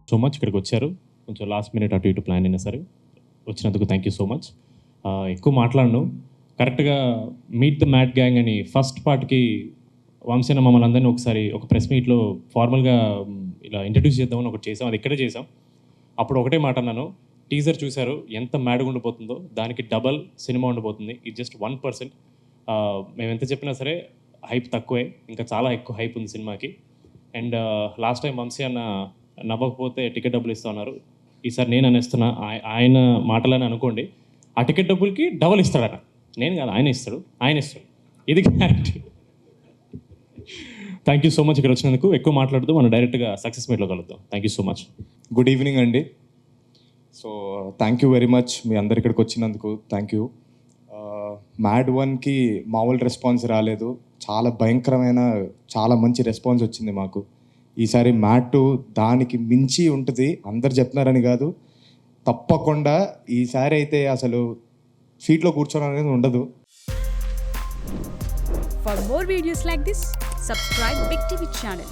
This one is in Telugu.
సో మచ్ ఇక్కడికి వచ్చారు. కొంచెం లాస్ట్ మినిట్ అటు ఇటు ప్లాన్ అయినా సరే వచ్చినందుకు థ్యాంక్ యూ సో మచ్. ఎక్కువ మాట్లాడను. కరెక్ట్గా మీట్ ద మ్యాట్ గ్యాంగ్ అని ఫస్ట్ పార్ట్కి వంశీన మమ్మల్ని అందరినీ ఒకసారి ఒక ప్రెస్ మీట్లో ఫార్మల్గా ఇలా ఇంట్రడ్యూస్ చేద్దామని ఒకటి చేసాం. అది ఇక్కడే చేసాం. అప్పుడు ఒకటే మాట అన్నాను, టీజర్ చూశారు ఎంత మ్యాడ్గా ఉండిపోతుందో, దానికి డబల్ సినిమా ఉండిపోతుంది. ఇది జస్ట్ 1%. మేము ఎంత చెప్పినా సరే హైప్ తక్కువే, ఇంకా చాలా ఎక్కువ హైప్ ఉంది సినిమాకి. అండ్ లాస్ట్ టైం వంశీ అన్న నవ్వకపోతే టికెట్ డబ్బులు ఇస్తా ఉన్నారు. ఈసారి నేను అనేస్తున్నా, ఆయన మాటలని అనుకోండి. ఆ టికెట్ డబ్బులకి డబల్ ఇస్తాడట. నేను కాదు, ఆయన ఇస్తాడు. ఇది guarantee. Thank you so much ఇక్కడ వచ్చినందుకు. ఎక్కువ మాట్లాడుతూ మనం డైరెక్ట్గా సక్సెస్ మీట్లో కలుద్దాం. Thank you so much. Good evening అండి. So thank you very much మీ అందరు ఇక్కడికి వచ్చినందుకు. Thank you. మ్యాడ్ 1కి మామూలు రెస్పాన్స్ రాలేదు, చాలా భయంకరమైన చాలా మంచి రెస్పాన్స్ వచ్చింది మాకు. ఈసారి మ్యాడ్ 2 దానికి మించి ఉంటుంది. అందరు చెప్తున్నారని కాదు, తప్పకుండా ఈసారి అయితే అసలు సీట్లో కూర్చోడం అనేది ఉండదు. For more videos like this, subscribe Big TV channel.